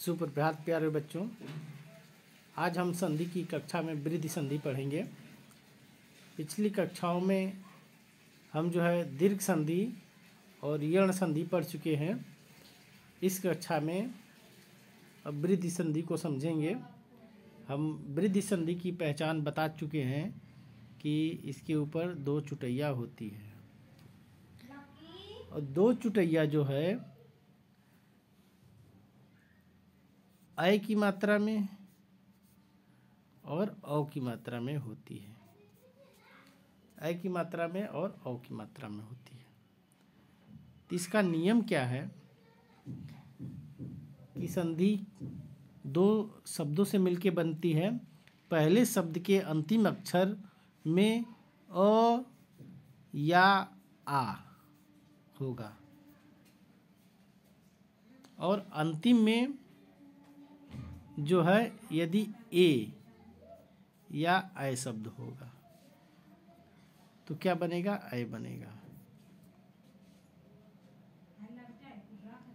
सुप्रभात प्यारे बच्चों। आज हम संधि की कक्षा में वृद्धि संधि पढ़ेंगे। पिछली कक्षाओं में हम दीर्घ संधि और यण संधि पढ़ चुके हैं। इस कक्षा में अब वृद्धि संधि को समझेंगे। हम वृद्धि संधि की पहचान बता चुके हैं कि इसके ऊपर दो चुटैया होती है और दो चुटैया अय की मात्रा में और औ की मात्रा में होती है। अय की मात्रा में और औ की मात्रा में होती है। तो इसका नियम क्या है कि संधि दो शब्दों से मिलकर बनती है। पहले शब्द के अंतिम अक्षर में अ या आ होगा और अंतिम में यदि ए या ऐ शब्द होगा तो क्या बनेगा? ऐ बनेगा।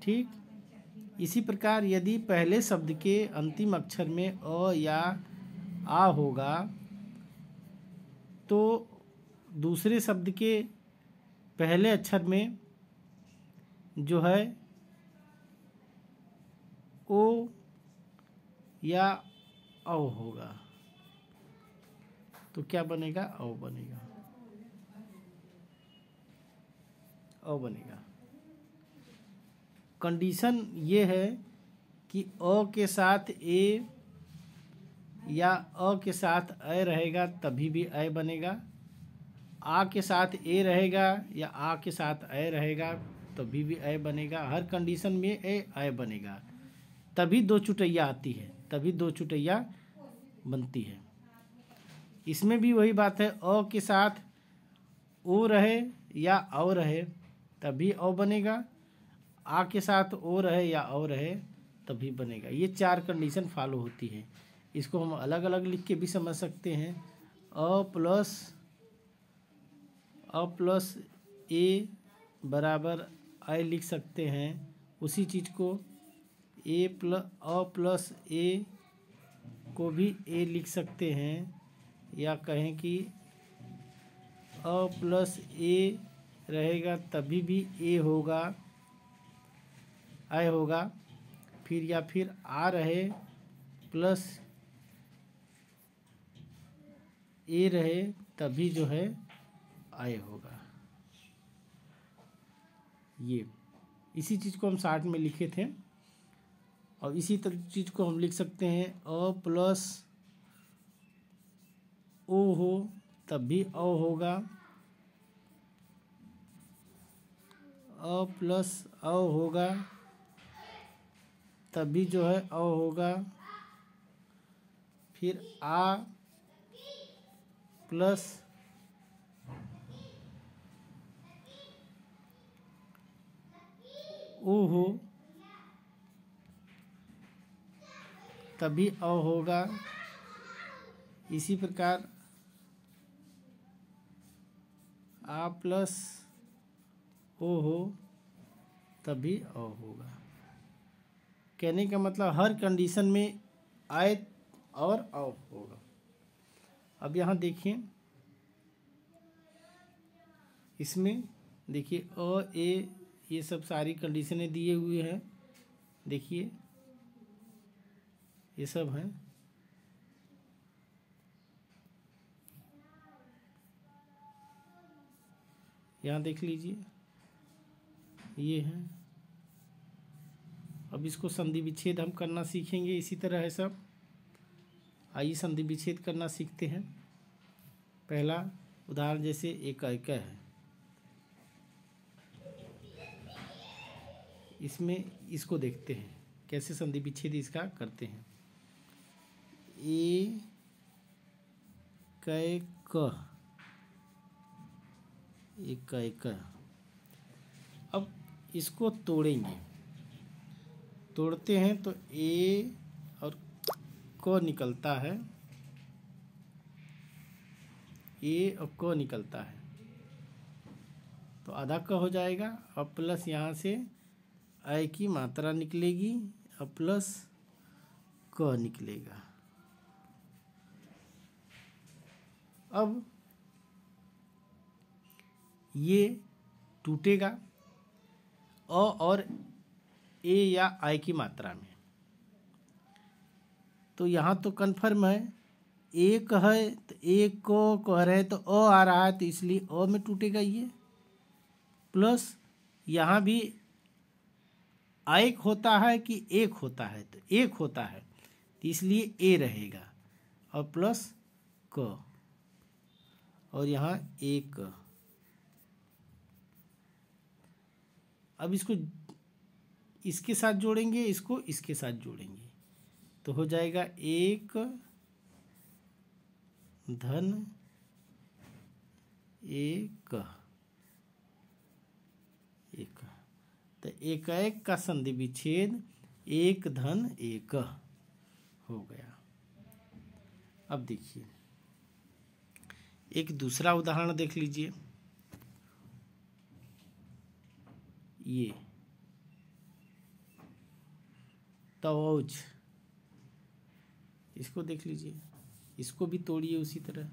ठीक इसी प्रकार यदि पहले शब्द के अंतिम अक्षर में अ या आ होगा तो दूसरे शब्द के पहले अक्षर में ओ या औ होगा तो क्या बनेगा? औ बनेगा। औ बनेगा। कंडीशन ये है कि अ के साथ ए या अ के साथ ऐ रहेगा तभी भी ऐ बनेगा। आ के साथ ए रहेगा या आ के साथ ऐ रहेगा तभी भी ऐ बनेगा। हर कंडीशन में ऐ बनेगा। तभी दो चुटैया आती है, तभी दो चुटैया बनती है। इसमें भी वही बात है, अ के साथ ओ रहे या औ रहे तभी औ बनेगा। आ के साथ ओ रहे या औ रहे तभी बनेगा। ये चार कंडीशन फॉलो होती है। इसको हम अलग अलग लिख के भी समझ सकते हैं। अ प्लस ए बराबर ऐ लिख सकते हैं। उसी चीज़ को अ प्लस ए को भी ए लिख सकते हैं या कहें कि अ प्लस ए रहेगा तभी भी ए होगा, ऐ होगा। फिर आ रहे प्लस ए रहे तभी ऐ होगा। ये इसी चीज़ को हम शार्ट में लिखे थे और इसी चीज़ को हम लिख सकते हैं अ प्लस ओ हो तब भी औ होगा, अ प्लस औ होगा तभी ऐ होगा। फिर आ प्लस ओ हो तभी औ होगा। इसी प्रकार आ प्लस ओ हो तभी औ होगा। कहने का मतलब हर कंडीशन में ऐ और औ होगा। अब यहाँ देखिए, इसमें देखिए अ ए ये सब सारी कंडीशनें दिए हुए हैं। देखिए ये सब हैं। यहाँ देख लीजिए ये हैं। अब इसको संधि विच्छेद हम करना सीखेंगे। इसी तरह है सब। आइए संधि विच्छेद करना सीखते हैं। पहला उदाहरण जैसे एक है, इसमें इसको देखते हैं कैसे संधि विच्छेद इसका करते हैं। ए कै क एक। अब इसको तोड़ेंगे। तोड़ते हैं तो ए और क निकलता है, ए और क निकलता है तो आधा क हो जाएगा और प्लस यहाँ से ऐ की मात्रा निकलेगी और प्लस क निकलेगा। अब ये टूटेगा अ और ए या आई की मात्रा में। तो यहाँ तो कन्फर्म है, एक है तो एक को कह रहे हैं तो अ आ रहा है, तो इसलिए अ में टूटेगा ये। प्लस यहाँ भी एक होता है कि एक होता है, तो एक होता है तो इसलिए ए रहेगा और प्लस क, और यहाँ एक। अब इसको इसके साथ जोड़ेंगे, इसको इसके साथ जोड़ेंगे तो हो जाएगा एक धन एक एक। तो एक एक का संधि विच्छेद एक धन एक हो गया। अब देखिए एक दूसरा उदाहरण देख लीजिए। ये तवौज, इसको देख लीजिए, इसको भी तोड़िए उसी तरह।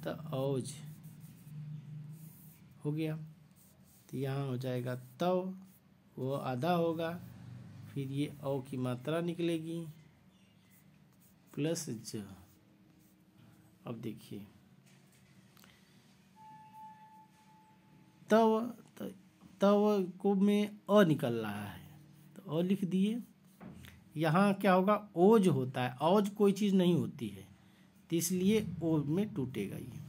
तवौज हो गया, तो यहाँ हो जाएगा तव, वो आधा होगा, फिर ये औ की मात्रा निकलेगी प्लस ज। अब देखिए तव, तव को में अ निकल रहा है तो अ लिख दिए। यहाँ क्या होगा, ओज होता है, औज कोई चीज़ नहीं होती है तो इसलिए ओ में टूटेगा ये।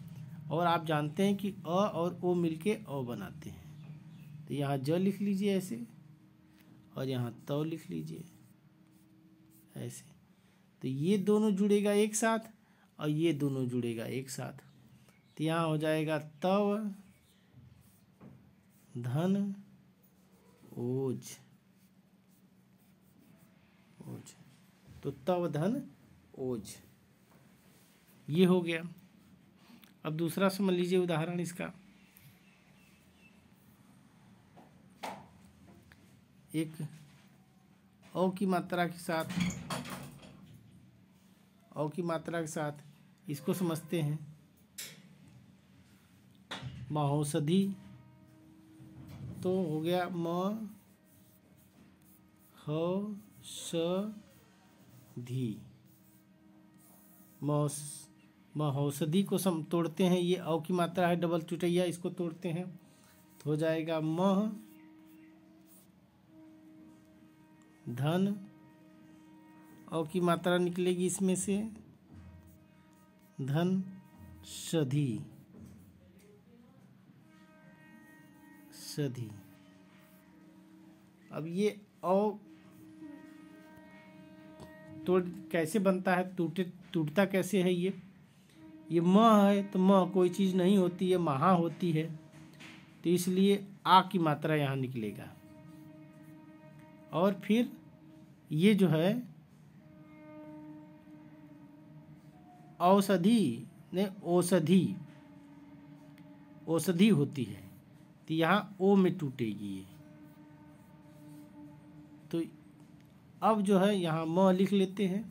और आप जानते हैं कि अ और ओ मिलके अ बनाते हैं, तो यहाँ ज लिख लीजिए ऐसे, और यहाँ तव लिख लीजिए ऐसे। तो ये दोनों जुड़ेगा एक साथ और ये दोनों जुड़ेगा एक साथ, तो यहाँ हो जाएगा तव धन ओज। ओज, तो तव धन ओज ये हो गया। अब दूसरा समझ लीजिए उदाहरण इसका। एक औ की मात्रा के साथ, औ की मात्रा के साथ इसको समझते हैं। महौषधि तो हो गया म ह स धी। महौषधि को सम तोड़ते हैं, ये औ की मात्रा है डबल चुटैया, इसको तोड़ते हैं तो हो जाएगा मह धन, औ की मात्रा निकलेगी इसमें से धन सधी। सधी, अब ये औ तोड़ कैसे बनता है, टूटता कैसे है ये म है तो म कोई चीज़ नहीं होती है, महा होती है, तो इसलिए आ की मात्रा यहाँ निकलेगा। और फिर ये जो है औषधि ने औषधि, औषधि होती है तो यहाँ ओ में टूटेगी ये। तो अब जो है यहाँ म लिख लेते हैं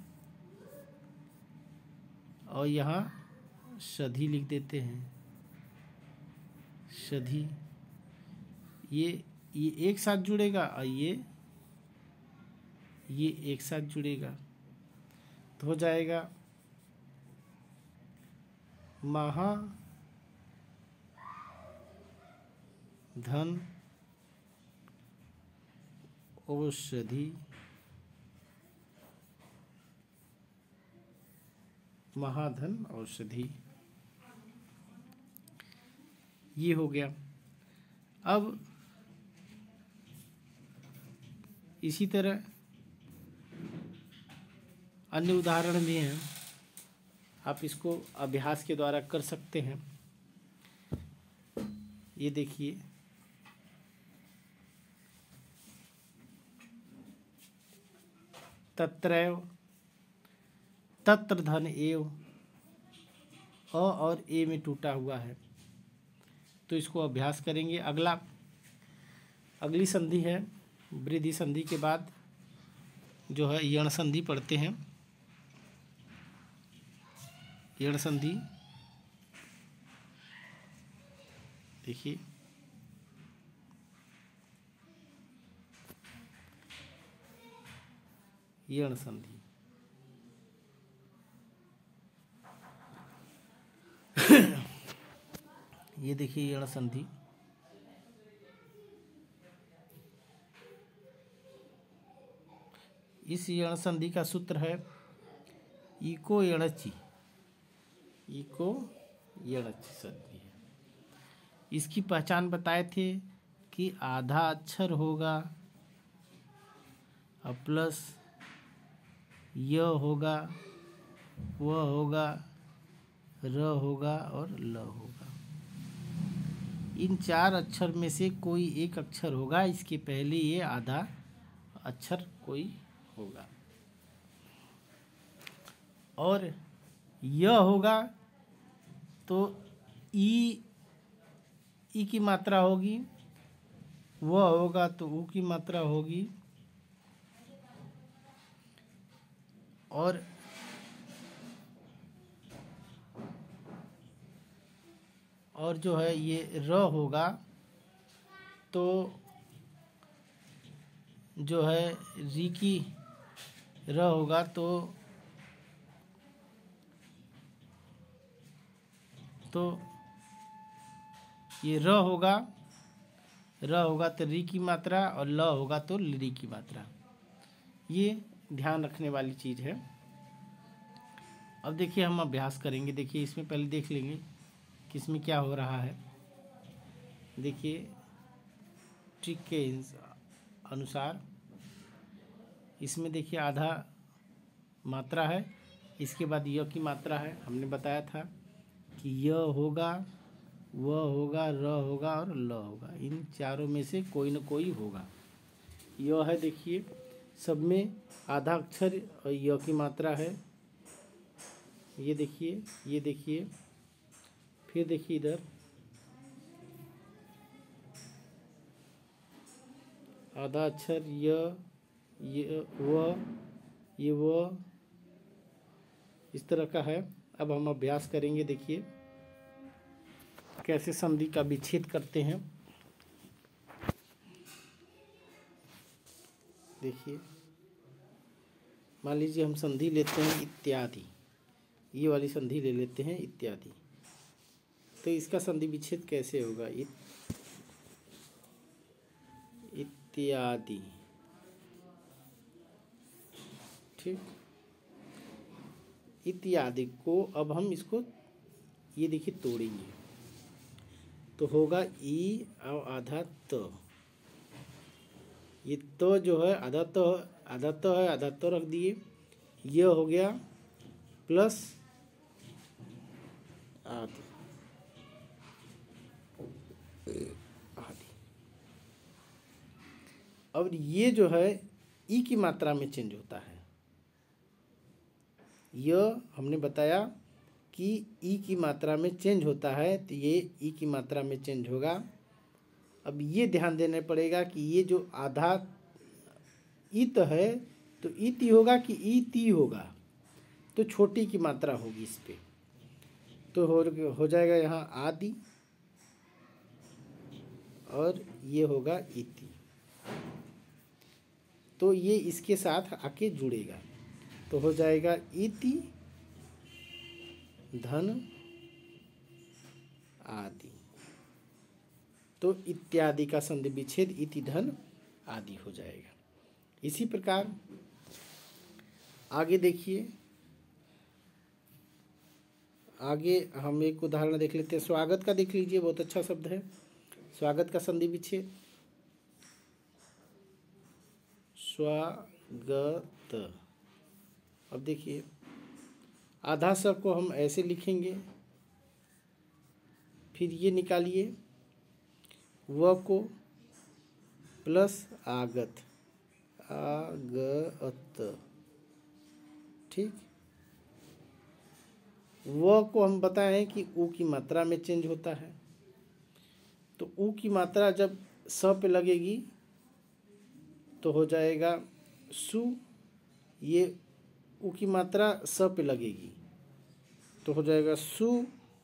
और यहाँ सधी लिख देते हैं। सधी, ये एक साथ जुड़ेगा और ये एक साथ जुड़ेगा तो हो जाएगा महा धन औषधि। महाधन औषधि ये हो गया। अब इसी तरह अन्य उदाहरण भी हैं, आप इसको अभ्यास के द्वारा कर सकते हैं। ये देखिए तत्रैव, तत्र धन एव, अ और ए में टूटा हुआ है तो इसको अभ्यास करेंगे। अगली संधि है वृद्धि संधि के बाद जो है यण संधि पढ़ते हैं। यण संधि देखिए, यण संधि ये देखिए यण संधि, इस यण संधि का सूत्र है इको यणचि, इको यणचि संधि है। इसकी पहचान बताए थे कि आधा अक्षर होगा और प्लस य होगा, व होगा, र होगा और ल होगा। इन चार अक्षर में से कोई एक अक्षर होगा, इसके पहले ये आधा अक्षर कोई होगा। और य होगा तो ई की मात्रा होगी, व होगा तो उ की मात्रा होगी, और जो है ये र होगा तो जो है री की र होगा तो ये र होगा तो री की मात्रा, और ल होगा तो ली की मात्रा। ये ध्यान रखने वाली चीज़ है। अब देखिए हम अभ्यास करेंगे। देखिए इसमें पहले देख लेंगे कि इसमें क्या हो रहा है। देखिए ट्रिक के अनुसार इसमें देखिए आधा मात्रा है, इसके बाद य की मात्रा है। हमने बताया था कि य होगा, व होगा, र होगा और ल होगा। इन चारों में से कोई न कोई होगा। य है, देखिए सब में आधा अक्षर और य की मात्रा है। ये देखिए, फिर देखिए इधर आधा अक्षर ये व इस तरह का है। अब हम अभ्यास करेंगे। देखिए कैसे संधि का विच्छेद करते हैं। देखिए मान लीजिए हम संधि लेते हैं इत्यादि, ये वाली संधि ले लेते हैं इत्यादि, तो इसका संधि विच्छेद कैसे होगा? इत्यादि, ठीक। इत्यादि को अब हम इसको ये देखिए तोड़ेंगे तो होगा ई और आधा त। ये तो जो है आधा तो है, आधा तो रख दिए। ये हो गया प्लस आधी, अब ये जो है ई की मात्रा में चेंज होता है। यह हमने बताया कि ई की मात्रा में चेंज होता है, तो ये ई की मात्रा में चेंज होगा। अब ये ध्यान देना पड़ेगा कि ये जो आधा इत है तो इति होगा कि इति होगा, तो छोटी की मात्रा होगी इस पे, तो हो जाएगा यहाँ आदि और ये होगा इति। तो ये इसके साथ आके जुड़ेगा तो हो जाएगा इति धन आदि। तो इत्यादि का संधि विच्छेद इति धन आदि हो जाएगा। इसी प्रकार आगे देखिए, आगे हम एक उदाहरण देख लेते हैं। स्वागत का देख लीजिए, बहुत अच्छा शब्द है स्वागत का संधि विच्छेद। स्वागत, अब देखिए आधा स को हम ऐसे लिखेंगे, फिर ये निकालिए व को प्लस आगत, आगत, ठीक। व को हम बताएं कि उ की मात्रा में चेंज होता है, तो उ की मात्रा जब स पे लगेगी तो हो जाएगा सु। ये उ की मात्रा स पे लगेगी तो हो जाएगा सु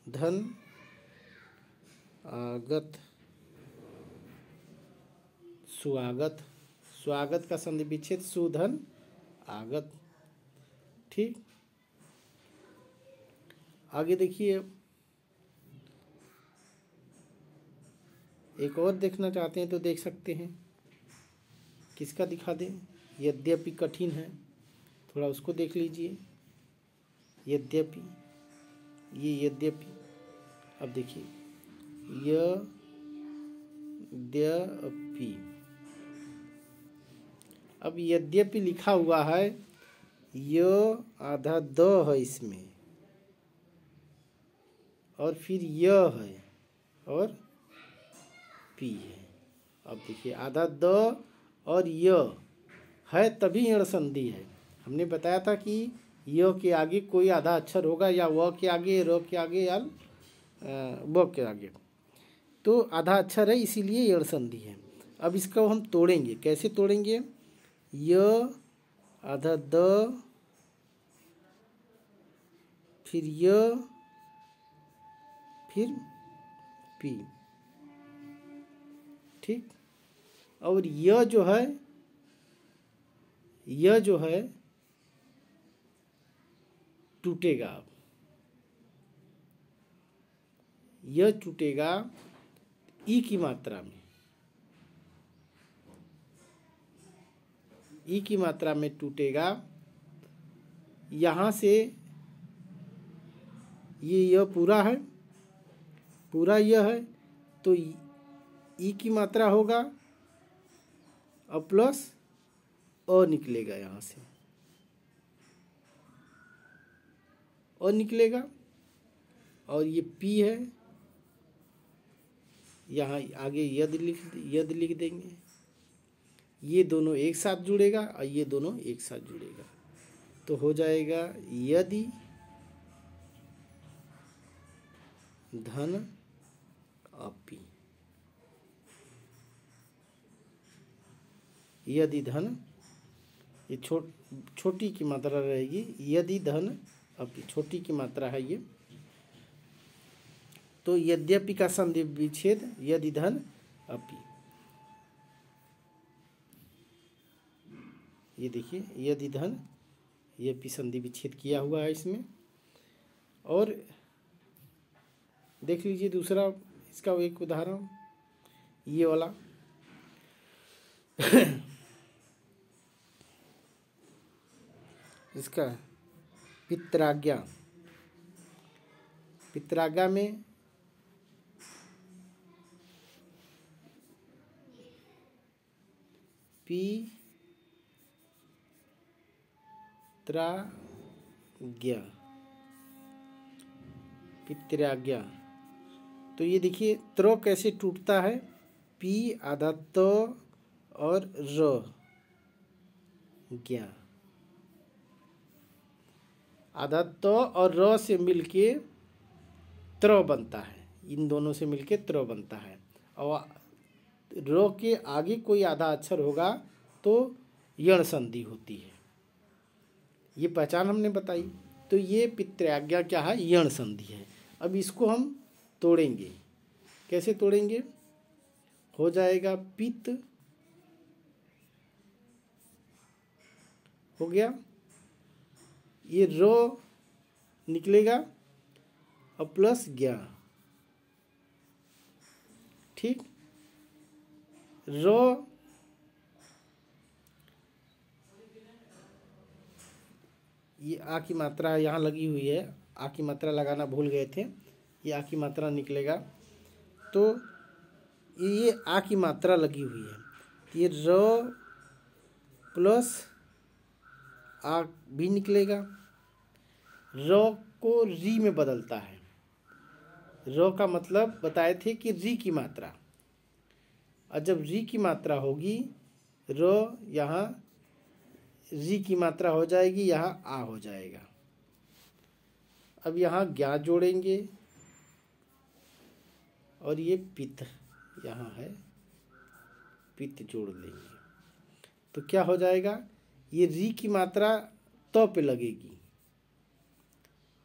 धन आगत, स्वागत। स्वागत का संधि विच्छेद सुधन आगत। ठीक, आगे देखिए, एक और देखना चाहते हैं तो देख सकते हैं। किसका दिखा दें? यद्यपि कठिन है, थोड़ा उसको देख लीजिए। यद्यपि, ये यद्यपि, अब देखिए यद्यपि, अब यद्यपि लिखा हुआ है, य आधा द है इसमें, और फिर य है और पी है। अब देखिए आधा द और य है तभी यण संधि है। हमने बताया था कि य के आगे कोई आधा अक्षर होगा, या व के आगे, र के आगे, या व के आगे, तो आधा अक्षर है, इसीलिए यण संधि है। अब इसको हम तोड़ेंगे। कैसे तोड़ेंगे? य आधा द, फिर य, फिर पी। ठीक, और यह जो है, यह जो है टूटेगा। अब यह टूटेगा ई की मात्रा में, ई की मात्रा में टूटेगा। यहाँ से ये यह पूरा है, पूरा यह है, तो ई की मात्रा होगा और प्लस अ निकलेगा, यहाँ से अ निकलेगा, और ये पी है, यहाँ आगे यद लिख देंगे। ये दोनों एक साथ जुड़ेगा और ये दोनों एक साथ जुड़ेगा, तो हो जाएगा यदि धन अपि। यदि धन, ये छोटी की मात्रा रहेगी, यदि धन अपि, छोटी की मात्रा है ये। तो यद्यपि का संधि विच्छेद यदि धन अपि। ये देखिए यदि धन, ये पी संधि विच्छेद किया हुआ है इसमें। और देख लीजिए दूसरा, इसका एक उदाहरण, ये वाला इसका पित्राज्ञा। पित्राज्ञा में पित्राज्ञा, पित्राज्ञा। तो ये देखिए त्र कैसे टूटता है, पी आधा त और र, ज्ञा, आधा त और र से मिलके त्र बनता है, इन दोनों से मिलके त्र बनता है। और र के आगे कोई आधा अक्षर होगा तो यण संधि होती है। ये पहचान हमने बताई। तो ये पित्राज्ञा क्या है? यण संधि है। अब इसको हम तोड़ेंगे। कैसे तोड़ेंगे? हो जाएगा पित्त, हो गया, ये रो निकलेगा और प्लस ज्ञा। ठीक, रो ये आ की मात्रा यहाँ लगी हुई है, आ की मात्रा लगाना भूल गए थे, ये आ की मात्रा निकलेगा। तो ये आ की मात्रा लगी हुई है, ये र प्लस आ भी निकलेगा। र को री में बदलता है। र का मतलब बताए थे कि री की मात्रा, और जब री की मात्रा होगी, र यहाँ री की मात्रा हो जाएगी, यहाँ आ हो जाएगा। अब यहाँ ज्ञा जोड़ेंगे और ये पित्त यहाँ है, पित्त जोड़ लेंगे तो क्या हो जाएगा? ये री की मात्रा त पे लगेगी,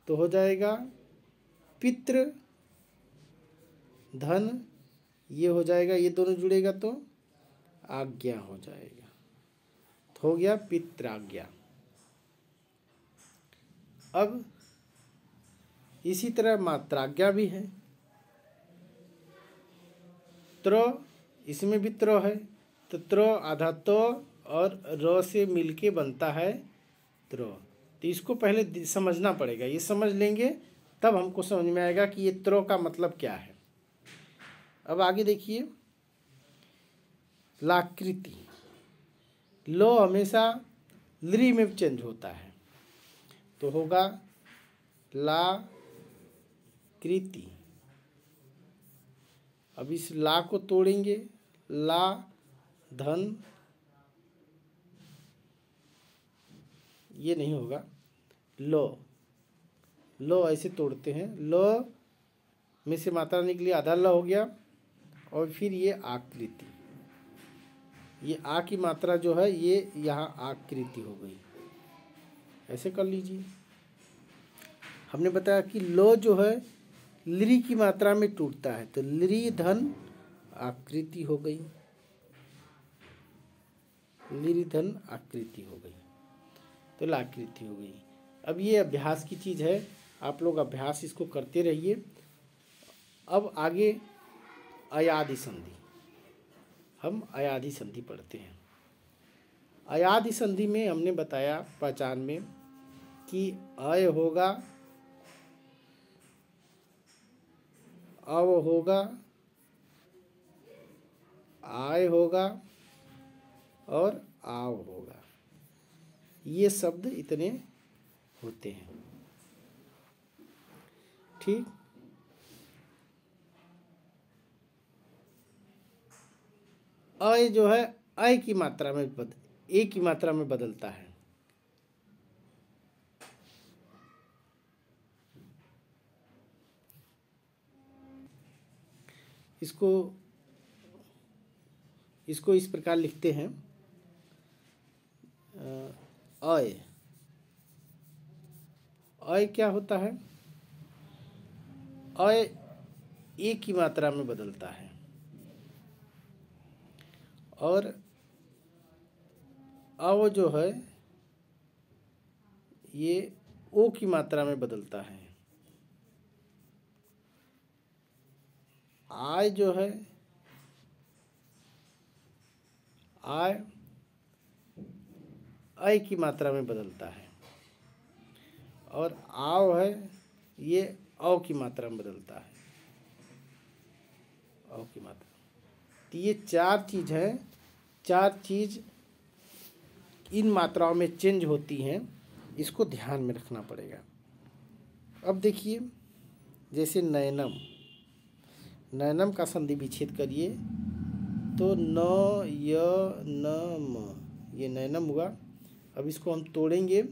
तो हो जाएगा पितृ धन, ये हो जाएगा, ये दोनों जुड़ेगा तो आज्ञा हो जाएगा, तो हो गया पित्राज्ञा। अब इसी तरह मात्राज्ञा भी है। त्र, इसमें भी त्र है, तो त्र आधा तो और र से मिलके बनता है त्र। तो इसको पहले समझना पड़ेगा, ये समझ लेंगे तब हमको समझ में आएगा कि ये त्र का मतलब क्या है। अब आगे देखिए, लाकृति, लो हमेशा लृ में चेंज होता है, तो होगा लाकृति। अब इस ला को तोड़ेंगे, ला धन, ये नहीं होगा, लो, लो ऐसे तोड़ते हैं, लो में से मात्रा निकली, आधा ल हो गया, और फिर ये आकृति, ये आ की मात्रा जो है ये यहाँ आकृति हो गई, ऐसे कर लीजिए। हमने बताया कि लो जो है लृ की मात्रा में टूटता है, तो लृ धन आकृति हो गई, लृ धन आकृति हो गई, तो लाकृति हो गई। अब ये अभ्यास की चीज़ है, आप लोग अभ्यास इसको करते रहिए। अब आगे अयादि संधि, हम अयादि संधि पढ़ते हैं। अयादि संधि में हमने बताया पहचान में कि अय होगा, अव होगा, आय होगा और आव होगा, ये शब्द इतने होते हैं। ठीक, अय जो है अय की मात्रा में ए की मात्रा में बदलता है। इसको इस प्रकार लिखते हैं, अय, अय क्या होता है, अय ए की मात्रा में बदलता है, और अव जो है ये ओ की मात्रा में बदलता है। आय जो है, आय अय की मात्रा में बदलता है, और आव है ये औ की मात्रा में बदलता है, औ की मात्रा। तो ये चार चीज़ है, चार चीज़ इन मात्राओं में चेंज होती हैं, इसको ध्यान में रखना पड़ेगा। अब देखिए, जैसे नयनम, नयनम का संधि विच्छेद करिए तो न य न म, ये नयनम हुआ। अब इसको हम तोड़ेंगे,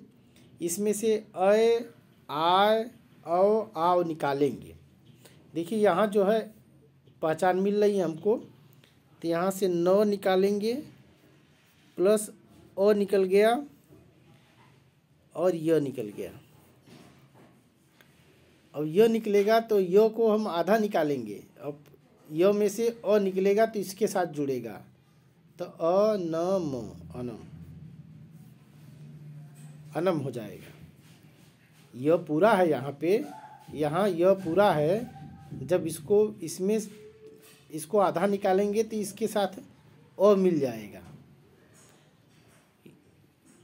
इसमें से अय आय औ आव निकालेंगे। देखिए यहाँ जो है पहचान मिल रही है हमको, तो यहाँ से न निकालेंगे प्लस अ निकल गया और य निकल गया। अब य निकलेगा तो य को हम आधा निकालेंगे, अब य में से अ निकलेगा तो इसके साथ जुड़ेगा, तो अ न म, अनम, अनम हो जाएगा। यह पूरा है यहाँ पे, यहाँ यह पूरा है। जब इसको इसमें इसको आधा निकालेंगे तो इसके साथ अ मिल जाएगा।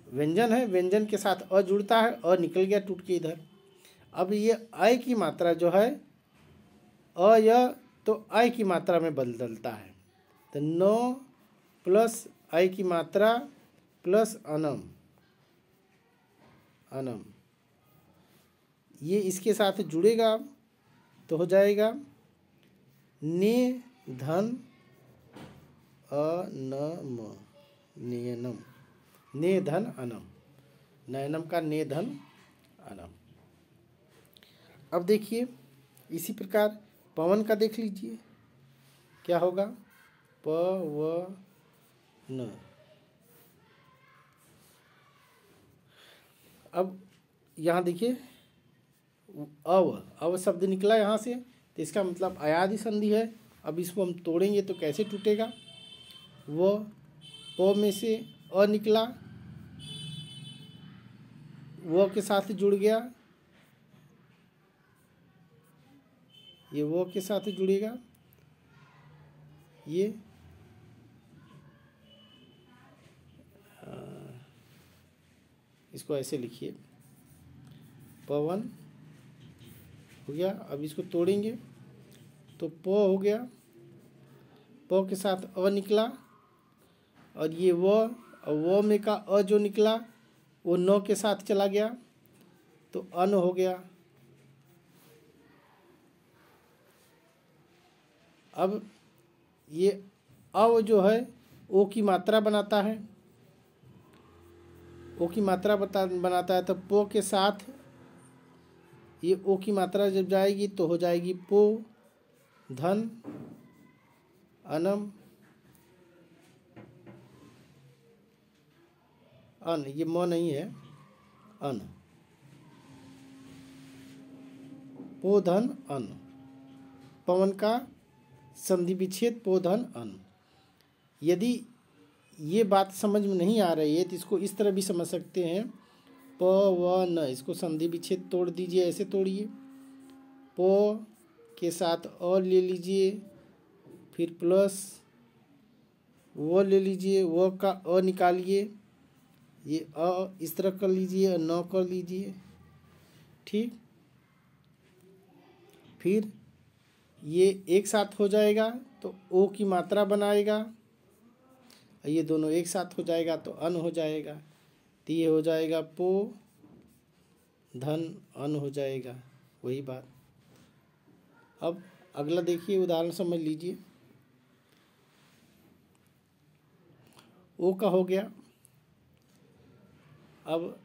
व्यंजन है, व्यंजन के साथ अ जुड़ता है, अ निकल गया टूट के इधर। अब ये अय की मात्रा जो है अय, तो अय की मात्रा में बदलता है, तो नो प्लस अय की मात्रा प्लस अनम, अनम, ये इसके साथ जुड़ेगा तो हो जाएगा ने धन अनम, नयनम, ने धन अनम, नयनम का ने धन अनम। अब देखिए इसी प्रकार पवन का देख लीजिए क्या होगा, पवन। अब यहाँ देखिए अव अव शब्द निकला यहाँ से, तो इसका मतलब अयादि संधि है। अब इसको हम तोड़ेंगे तो कैसे टूटेगा। वो प में से अ निकला, वो के साथ जुड़ गया, ये वो के साथ जुड़ेगा, ये इसको ऐसे लिखिए, पवन हो गया। अब इसको तोड़ेंगे तो प हो गया, प के साथ अ निकला, और ये वो में का अ जो निकला वो न के साथ चला गया तो अन हो गया। अब ये अव जो है ओ की मात्रा बनाता है, ओ की मात्रा बनाता है, तो पो के साथ ये ओ की मात्रा जब जाएगी तो हो जाएगी पो धन अनम अन, ये म नहीं है, अन, पो धन अन, पवन का संधि विच्छेद पो धन अन। यदि ये बात समझ में नहीं आ रही है तो इसको इस तरह भी समझ सकते हैं, प व न, इसको संधि विच्छेद तोड़ दीजिए, ऐसे तोड़िए, प के साथ अ ले लीजिए, फिर प्लस वो ले लीजिए, वो का अ निकालिए, ये अ इस तरह कर लीजिए, न कर लीजिए, ठीक। फिर ये एक साथ हो जाएगा तो ओ की मात्रा बनाएगा, ये दोनों एक साथ हो जाएगा तो अन हो जाएगा, तो ये हो जाएगा पो धन अन हो जाएगा, वही बात। अब अगला देखिए, उदाहरण समझ लीजिए। ओ का हो गया, अब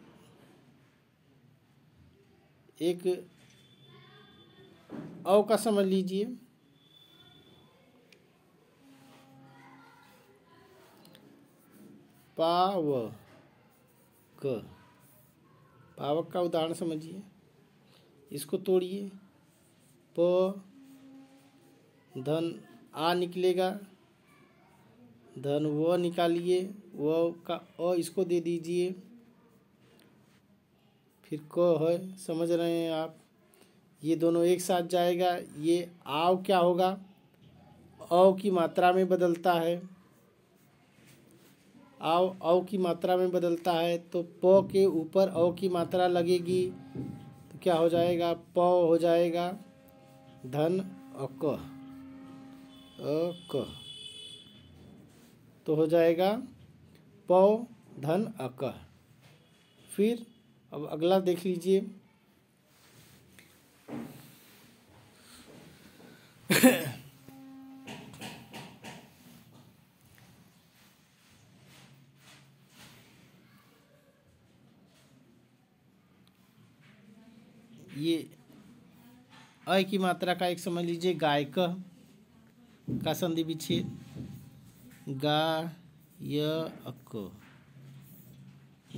एक अव का समझ लीजिए, पावक, पावक का उदाहरण समझिए, इसको तोड़िए, प धन आ निकलेगा, धन वो निकालिए, वो का अ इसको दे दीजिए, फिर क है, समझ रहे हैं आप, ये दोनों एक साथ जाएगा, ये आव क्या होगा, अव की मात्रा में बदलता है, अव की मात्रा में बदलता है, तो प के ऊपर अव की मात्रा लगेगी तो क्या हो जाएगा, प हो जाएगा धन अक, अक, तो हो जाएगा प धन अक। फिर अब अगला देख लीजिए, ये अ की मात्रा का एक समझ लीजिए, गायक का संधि विच्छेद, गायक,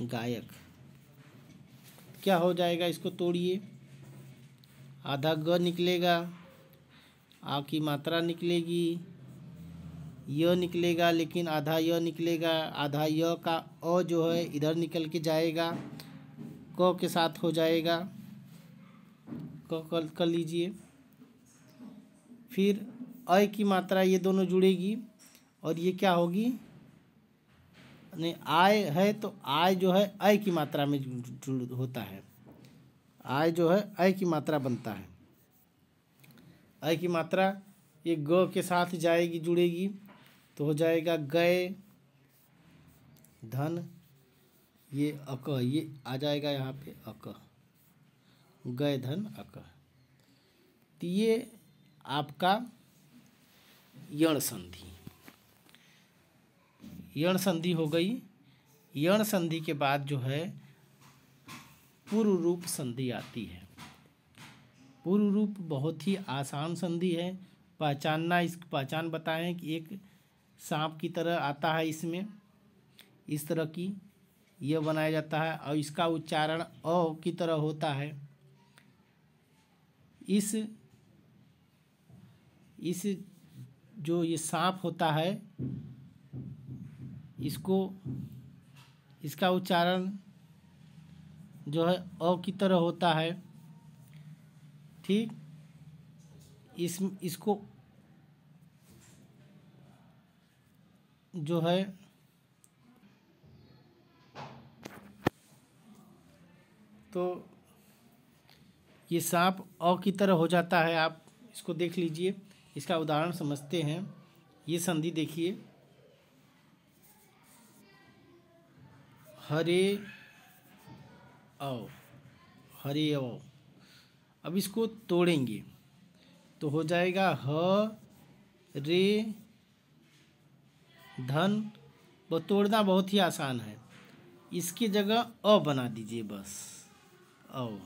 गायक क्या हो जाएगा, इसको तोड़िए, आधा ग निकलेगा, आ की मात्रा निकलेगी, य निकलेगा, लेकिन आधा य निकलेगा, आधा य का अ जो है इधर निकल के जाएगा, क के साथ हो जाएगा, क कर लीजिए। फिर अ की मात्रा ये दोनों जुड़ेगी और ये क्या होगी, नहीं आय है तो आय जो है अ की मात्रा में जुड़ होता है, आय जो है अ की मात्रा बनता है, अ की मात्रा ये ग के साथ जाएगी, जुड़ेगी, तो हो जाएगा गए धन, ये अक, ये आ जाएगा यहाँ पे अक, गए धन अक। तो ये आपका यण संधि, यण संधि हो गई। यण संधि के बाद जो है पूर्व रूप संधि आती है। पूर्व रूप बहुत ही आसान संधि है, पहचानना, इसकी पहचान बताएं कि एक सांप की तरह आता है, इसमें इस तरह की यह बनाया जाता है और इसका उच्चारण अ की तरह होता है। इस जो ये सांप होता है, इसका उच्चारण जो है अ की तरह होता है। ठीक, इसको जो है तो ये सांप अ की तरह हो जाता है। आप इसको देख लीजिए, इसका उदाहरण समझते हैं। ये संधि देखिए, हरे औ, हरे औ। अब इसको तोड़ेंगे तो हो जाएगा ह रे धन। वो तोड़ना बहुत ही आसान है, इसकी जगह अ बना दीजिए बस, औ,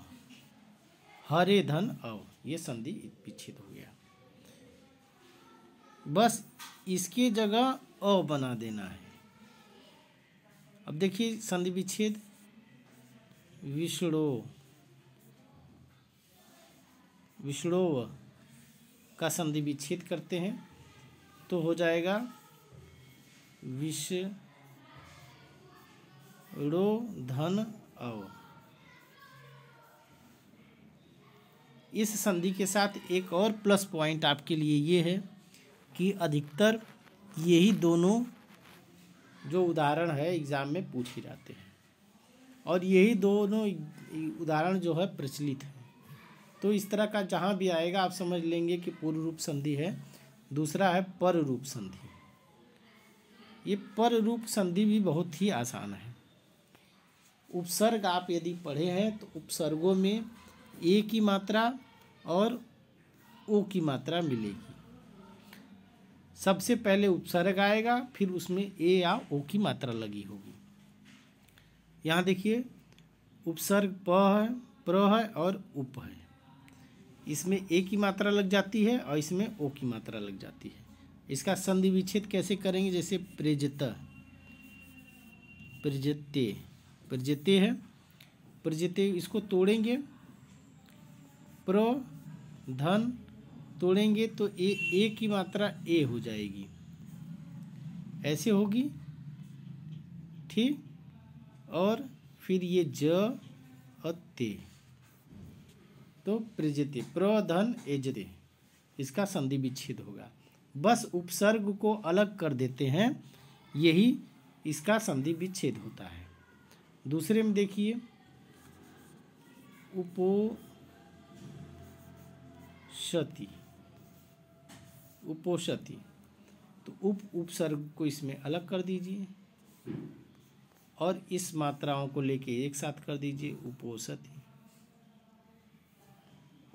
हरे धन औ। ये संधि विच्छेद हो गया, बस इसकी जगह अ बना देना है। अब देखिए संधि विच्छेद, विष्णु, विष्णोव का संधि विच्छेद करते हैं तो हो जाएगा विष्णु धन औ। इस संधि के साथ एक और प्लस पॉइंट आपके लिए ये है कि अधिकतर यही दोनों जो उदाहरण है एग्ज़ाम में पूछे जाते हैं, और यही दोनों उदाहरण जो है प्रचलित है। तो इस तरह का जहाँ भी आएगा आप समझ लेंगे कि पूर्व रूप संधि है। दूसरा है पर रूप संधि। ये पर रूप संधि भी बहुत ही आसान है। उपसर्ग आप यदि पढ़े हैं तो उपसर्गों में ए की मात्रा और ओ की मात्रा मिलेगी। सबसे पहले उपसर्ग आएगा, फिर उसमें ए या ओ की मात्रा लगी होगी। यहाँ देखिए उपसर्ग प है, प्र है और उप है। इसमें ए की मात्रा लग जाती है और इसमें ओ की मात्रा लग जाती है। इसका संधि विच्छेद कैसे करेंगे? जैसे प्रजत, प्रजते, प्रजते है, प्रजते, इसको तोड़ेंगे, प्र धन तोड़ेंगे तो ए की मात्रा ए हो जाएगी, ऐसे होगी। ठीक, और फिर ये ज और ते, तो प्रजते, प्रधन एजते, इसका संधि विच्छेद होगा। बस उपसर्ग को अलग कर देते हैं, यही इसका संधि विच्छेद होता है। दूसरे में देखिए उपोषति, उपोषति, तो उपसर्ग को इसमें अलग कर दीजिए और इस मात्राओं को लेके एक साथ कर दीजिए, उपोषति,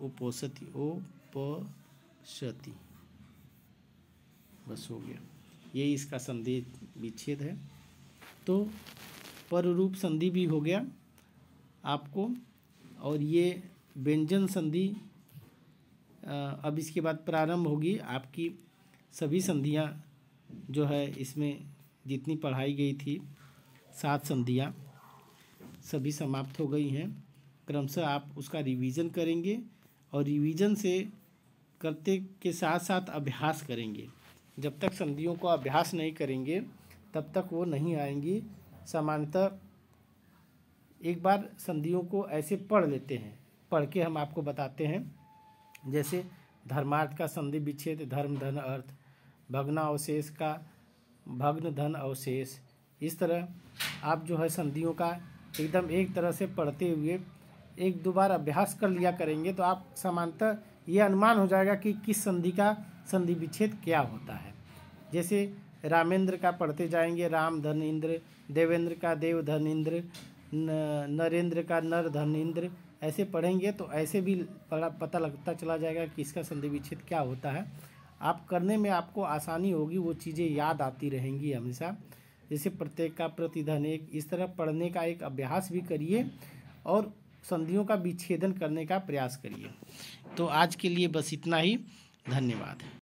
उपोषति, उपोषति, बस हो गया। यही इसका संधि विच्छेद है। तो पर रूप संधि भी हो गया आपको, और ये व्यंजन संधि अब इसके बाद प्रारंभ होगी। आपकी सभी संधियां जो है इसमें जितनी पढ़ाई गई थी 7 संधियां सभी समाप्त हो गई हैं। क्रमशः आप उसका रिवीजन करेंगे और रिवीजन से करते के साथ साथ अभ्यास करेंगे। जब तक संधियों को अभ्यास नहीं करेंगे तब तक वो नहीं आएंगी। सामान्यतः एक बार संधियों को ऐसे पढ़ लेते हैं, पढ़ के हम आपको बताते हैं। जैसे धर्मार्थ का संधि विच्छेद, धर्म धन अर्थ, भग्नावशेष का भग्न धन अवशेष। इस तरह आप जो है संधियों का एकदम एक तरह से पढ़ते हुए एक दो बार अभ्यास कर लिया करेंगे तो आप सामान्यतः ये अनुमान हो जाएगा कि किस संधि का संधि विच्छेद क्या होता है। जैसे रामेंद्र का पढ़ते जाएंगे, राम धन इंद्र, देवेंद्र का देव धन इंद्र, नरेंद्र का नर धन इंद्र, ऐसे पढ़ेंगे तो ऐसे भी पता लगता चला जाएगा कि इसका संधि विच्छेद क्या होता है। आप करने में आपको आसानी होगी, वो चीज़ें याद आती रहेंगी हमेशा। जैसे प्रत्येक का प्रतिधन एक, इस तरह पढ़ने का एक अभ्यास भी करिए और संधियों का विच्छेदन करने का प्रयास करिए। तो आज के लिए बस इतना ही, धन्यवाद।